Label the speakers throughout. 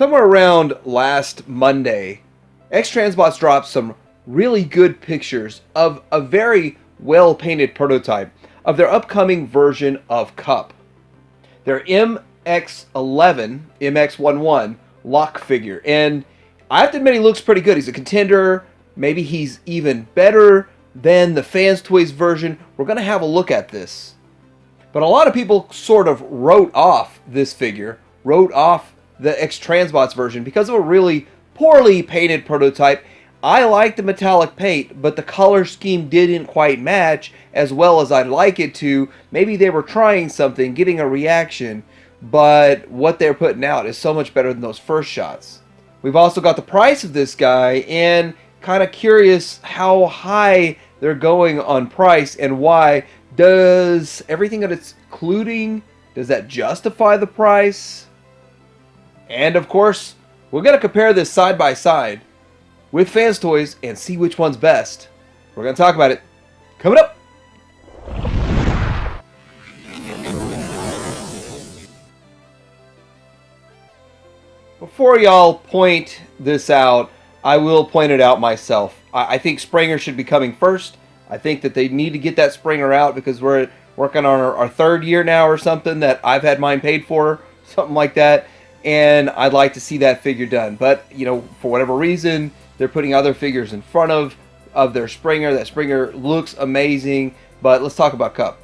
Speaker 1: Somewhere around last Monday, X-Transbots dropped some really good pictures of a very well-painted prototype of their upcoming version of Cup. Their MX-11, MX-11 Locke figure. And I have to admit he looks pretty good. He's a contender. Maybe he's even better than the FANTSTOYS version. We're going to have a look at this. But a lot of people sort of wrote off this figure, wrote off the X-Transbots version because of a really poorly painted prototype. I like the metallic paint, but the color scheme didn't quite match as well as I'd like it to. Maybe they were trying something, getting a reaction, but what they're putting out is so much better than those first shots. We've also got the price of this guy, and kind of curious how high they're going on price and why. Does everything that it's including, does that justify the price? And of course, we're going to compare this side by side with FANTSTOYS and see which one's best. We're going to talk about it coming up. Before y'all point this out, I will point it out myself. I think Springer should be coming first. I think that they need to get that Springer out because we're working on our third year now or something that I've had mine paid for, something like that. And I'd like to see that figure done. But, you know, for whatever reason, they're putting other figures in front of their Springer. That Springer looks amazing. But let's talk about Cup.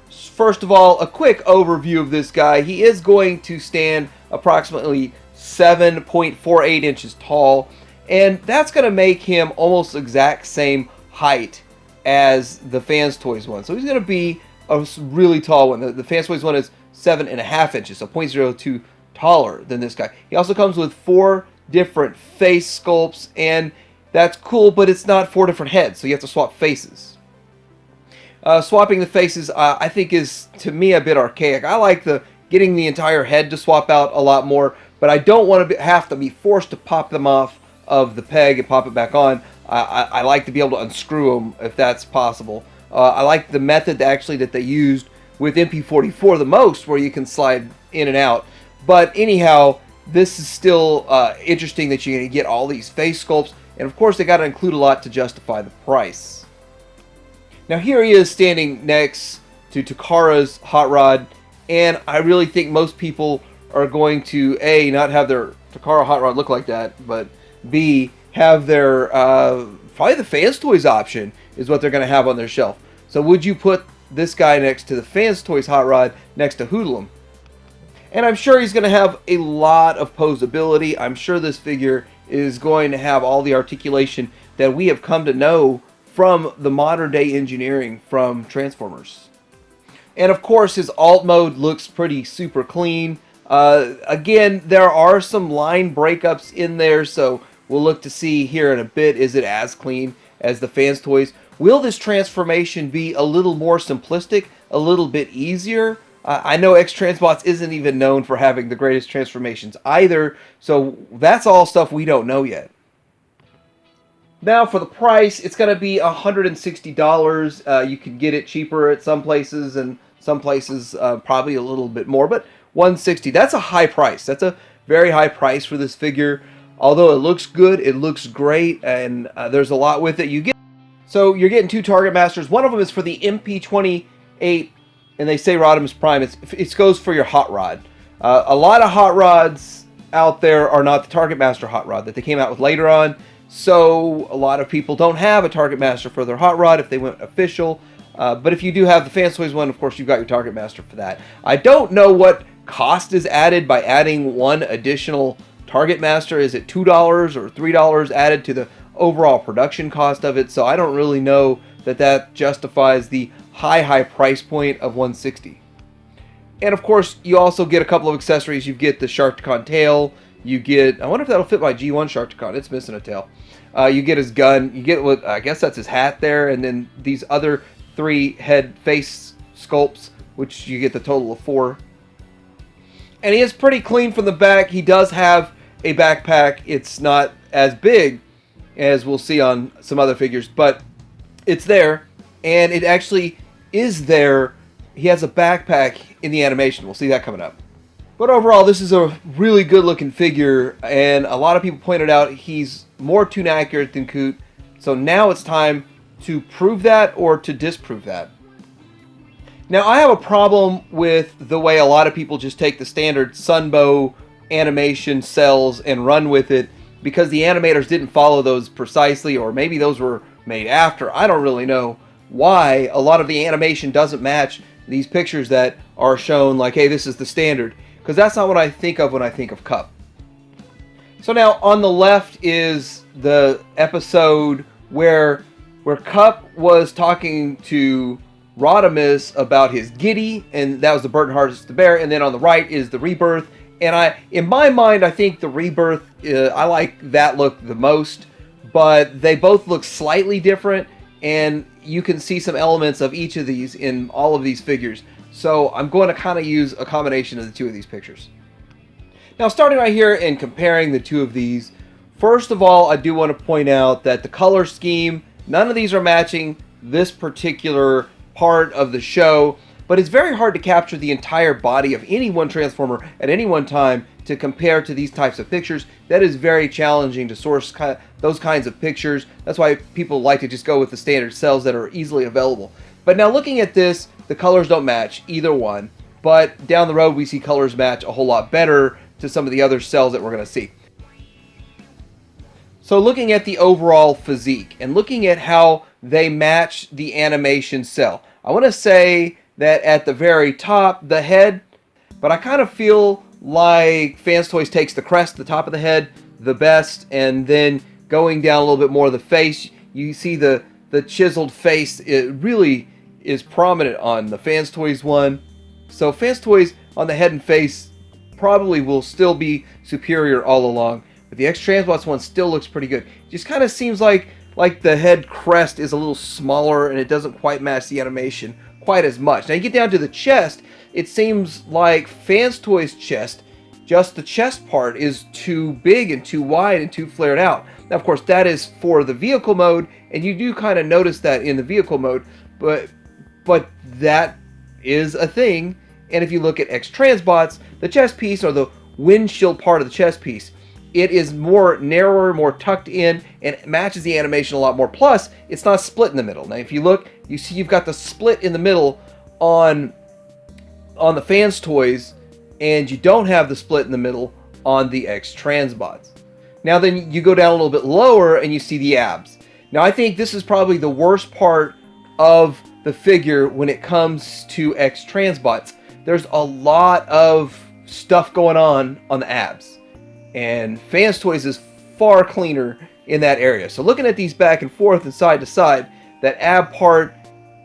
Speaker 1: First of all, a quick overview of this guy. He is going to stand approximately 7.48 inches tall. And that's going to make him almost exact same height as the FANTSTOYS one. So he's going to be a really tall one. The FANTSTOYS one is 7.5 inches, so 0.02 taller than this guy. He also comes with 4 different face sculpts, and that's cool, but it's not 4 different heads, so you have to swap faces. Swapping the faces, I think, is, to me, a bit archaic. I like getting the entire head to swap out a lot more, but I don't want to have to be forced to pop them off of the peg and pop it back on. I like to be able to unscrew them if that's possible. I like the method that they used with MP44 the most, where you can slide in and out. But anyhow, this is still interesting that you're going to get all these face sculpts, and of course they got to include a lot to justify the price. Now here he is standing next to Takara's Hot Rod, and I really think most people are going to A, not have their Takara Hot Rod look like that, but B, have their probably the FANTSTOYS option is what they're going to have on their shelf. So would you put this guy next to the FANTSTOYS Hot Rod next to Hoodlum? And I'm sure he's going to have a lot of posability. I'm sure this figure is going to have all the articulation that we have come to know from the modern day engineering from Transformers. And of course his alt mode looks pretty super clean. Again, there are some line breakups in there, so we'll look to see here in a bit, is it as clean as the FANTSTOYS? Will this transformation be a little more simplistic, a little bit easier? I know X-Transbots isn't even known for having the greatest transformations either, so that's all stuff we don't know yet. Now for the price, it's going to be $160. You can get it cheaper at some places, and some places probably a little bit more, but $160, that's a high price. That's a very high price for this figure. Although it looks good, it looks great, and there's a lot with it. So you're getting 2 Target Masters. One of them is for the MP28, and they say Rodimus Prime. It goes for your Hot Rod. A lot of Hot Rods out there are not the Target Master Hot Rod that they came out with later on. So a lot of people don't have a Target Master for their Hot Rod if they went official. But if you do have the FANTSTOYS one, of course, you've got your Target Master for that. I don't know what cost is added by adding one additional Target Master. Is it $2 or $3 added to the overall production cost of it? So I don't really know that justifies the high price point of $160. And of course, you also get a couple of accessories. You get the Sharkticon tail. You get, I wonder if that'll fit my G1 Sharkticon. It's missing a tail. You get his gun. You get what, I guess that's his hat there. And then these other 3 head face sculpts, which you get the total of 4. And he is pretty clean from the back. He does have a backpack. It's not as big as we'll see on some other figures, but it's there, and it actually is there. He has a backpack in the animation. We'll see that coming up. But overall, this is a really good looking figure, and a lot of people pointed out he's more toon accurate than KOOT. So now it's time to prove that or to disprove that. Now, I have a problem with the way a lot of people just take the standard Sunbow animation cells and run with it because the animators didn't follow those precisely, or maybe those were made after. I don't really know why a lot of the animation doesn't match these pictures that are shown like, hey, this is the standard, because that's not what I think of when I think of Cup. So now on the left is the episode where Cup was talking to Rodimus about his Giddy, and that was the Burnt Heart the Bear, and then on the right is the Rebirth. And in my mind, I think the Rebirth, I like that look the most, but they both look slightly different, and you can see some elements of each of these in all of these figures. So I'm going to kind of use a combination of the two of these pictures. Now, starting right here and comparing the two of these, first of all, I do want to point out that the color scheme, none of these are matching this particular part of the show, but it's very hard to capture the entire body of any one Transformer at any one time to compare to these types of pictures. That is very challenging to source those kinds of pictures. That's why people like to just go with the standard cells that are easily available. But now looking at this, the colors don't match either one, but down the road we see colors match a whole lot better to some of the other cells that we're going to see. So looking at the overall physique and looking at how they match the animation cell, I want to say that at the very top, the head, but I kind of feel like FANTSTOYS takes the crest, the top of the head, the best, and then going down a little bit more of the face, you see the chiseled face. It really is prominent on the FANTSTOYS one. So FANTSTOYS on the head and face probably will still be superior all along, but the X-Transbots one still looks pretty good. It just kind of seems like the head crest is a little smaller and it doesn't quite match the animation quite as much. Now you get down to the chest, it seems like FANTSTOYS chest, just the chest part is too big and too wide and too flared out. Now of course that is for the vehicle mode, and you do kind of notice that in the vehicle mode, but that is a thing. And if you look at X-Transbots, the chest piece, or the windshield part of the chest piece, it is more narrower, more tucked in, and it matches the animation a lot more. Plus, it's not split in the middle. Now, if you look, you see you've got the split in the middle on the FANTSTOYS, and you don't have the split in the middle on the X-Transbots. Now, then you go down a little bit lower, and you see the abs. Now, I think this is probably the worst part of the figure when it comes to X-Transbots. There's a lot of stuff going on the abs. And FANTSTOYS is far cleaner in that area. So looking at these back and forth and side to side, that ab part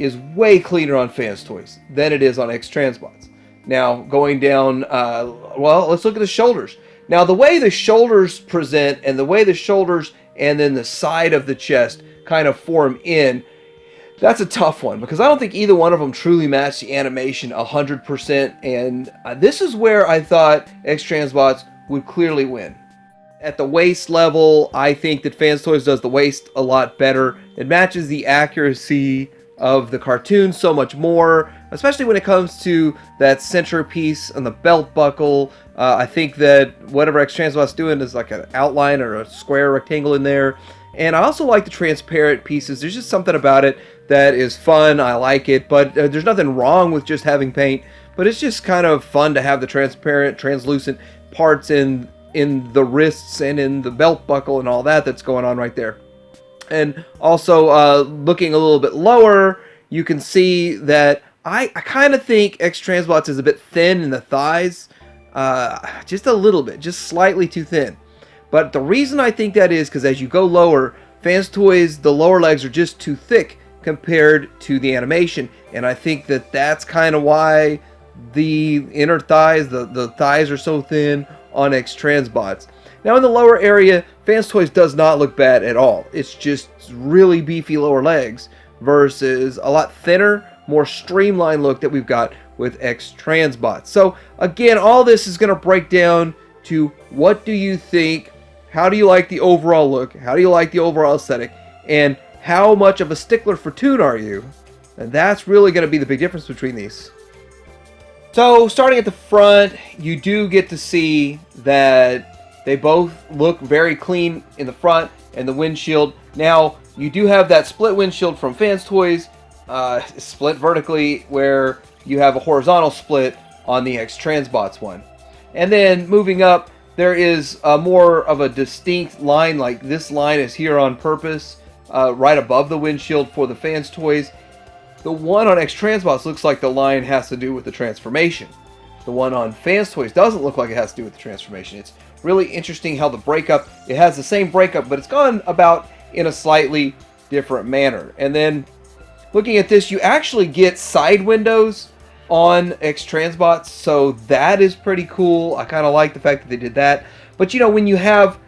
Speaker 1: is way cleaner on FANTSTOYS than it is on X-Transbots. Now going down, well, let's look at the shoulders. Now the way the shoulders present, and the way the shoulders and then the side of the chest kind of form in, that's a tough one, because I don't think either one of them truly match the animation 100%, and this is where I thought X-Transbots would clearly win. At the waist level, I think that FANTSTOYS does the waist a lot better. It matches the accuracy of the cartoon so much more, especially when it comes to that centerpiece and the belt buckle. I think that whatever X-Transbots doing is like an outline or a square rectangle in there. And I also like the transparent pieces. There's just something about it that is fun. I like it, but there's nothing wrong with just having paint, but it's just kind of fun to have the transparent, translucent parts in the wrists and in the belt buckle and all that that's going on right there. And also looking a little bit lower, you can see that I kind of think X-Transbots is a bit thin in the thighs, just a little bit, just slightly too thin. But the reason I think that is because as you go lower, FANTSTOYS, the lower legs are just too thick compared to the animation, and I think that that's kind of why the inner thighs, the thighs are so thin on X-Transbots. Now in the lower area, FANTSTOYS does not look bad at all. It's just really beefy lower legs versus a lot thinner, more streamlined look that we've got with X-Transbots. So again, all this is going to break down to what do you think, how do you like the overall look, how do you like the overall aesthetic, and how much of a stickler for toon are you? And that's really going to be the big difference between these. So starting at the front, you do get to see that they both look very clean in the front and the windshield. Now, you do have that split windshield from FANTSTOYS, split vertically, where you have a horizontal split on the X-Transbots one. And then moving up, there is more of a distinct line, like this line is here on purpose, right above the windshield for the FANTSTOYS. The one on X-Transbots looks like the line has to do with the transformation. The one on FANTSTOYS doesn't look like it has to do with the transformation. It's really interesting how the breakup, it has the same breakup, but it's gone about in a slightly different manner. And then looking at this, you actually get side windows on X-Transbots, so that is pretty cool. I kind of like the fact that they did that. But you know, when you have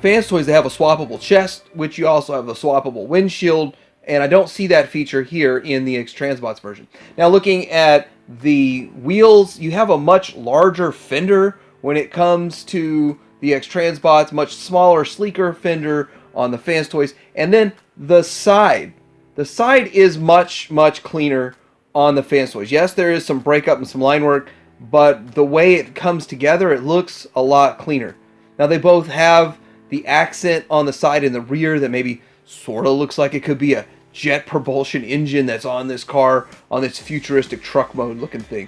Speaker 1: FANTSTOYS, they have a swappable chest, which you also have a swappable windshield, and I don't see that feature here in the X-Transbots version. Now looking at the wheels, you have a much larger fender when it comes to the X-Transbots, much smaller, sleeker fender on the FANTSTOYS. And then the side is much cleaner on the FANTSTOYS. Yes, there is some breakup and some line work, but the way it comes together, it looks a lot cleaner. Now they both have the accent on the side and the rear that maybe sort of looks like it could be a jet propulsion engine that's on this car, on this futuristic truck mode looking thing.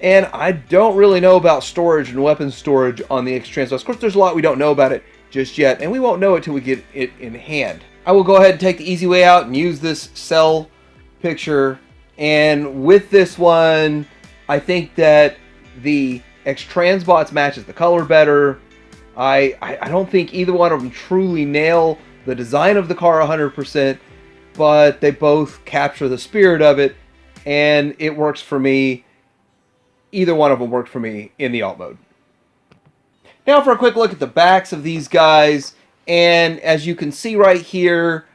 Speaker 1: And I don't really know about storage and weapon storage on the X-Transbots. Of course, there's a lot we don't know about it just yet, and we won't know it till we get it in hand. I will go ahead and take the easy way out and use this cell picture. And with this one, I think that the X-Transbots matches the color better. I don't think either one of them truly nail the design of the car 100%, but they both capture the spirit of it, and it works for me. Either one of them worked for me in the alt mode. Now for a quick look at the backs of these guys, and as you can see right here,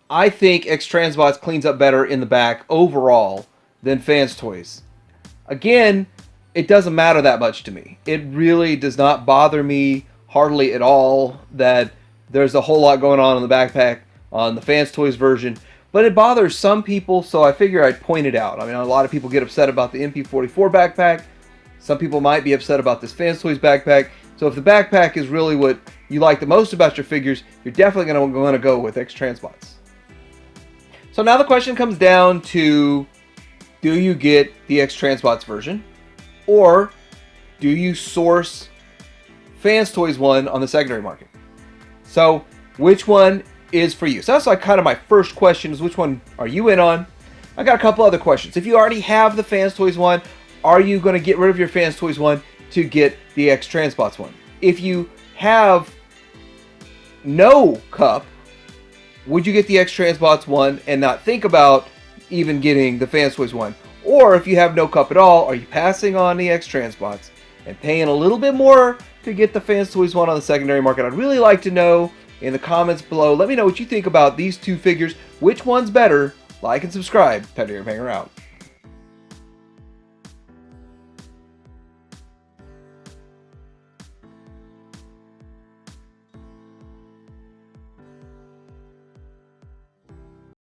Speaker 1: I think X-Transbots cleans up better in the back overall than FANTSTOYS. Again, it doesn't matter that much to me. It really does not bother me hardly at all that there's a whole lot going on in the backpack on the FANTSTOYS version, but it bothers some people, so I figure I'd point it out. I mean, a lot of people get upset about the MP44 backpack. Some people might be upset about this FANTSTOYS backpack. So if the backpack is really what you like the most about your figures, you're definitely going to go with X-Transbots. So now the question comes down to, do you get the X-Transbots version, or do you source FANTSTOYS one on the secondary market? So which one is for you? So that's like kind of my first question, is which one are you in on? I got a couple other questions. If you already have the FANTSTOYS one, are you going to get rid of your FANTSTOYS one to get the X-Transbots one? If you have no cup, would you get the X-Transbots one and not think about even getting the FANTSTOYS one? Or if you have no cup at all, are you passing on the X-Transbots and paying a little bit more to get the FANTSTOYS one on the secondary market? I'd really like to know in the comments below. Let me know what you think about these two figures. Which one's better? Like and subscribe. Teddy Hanger out.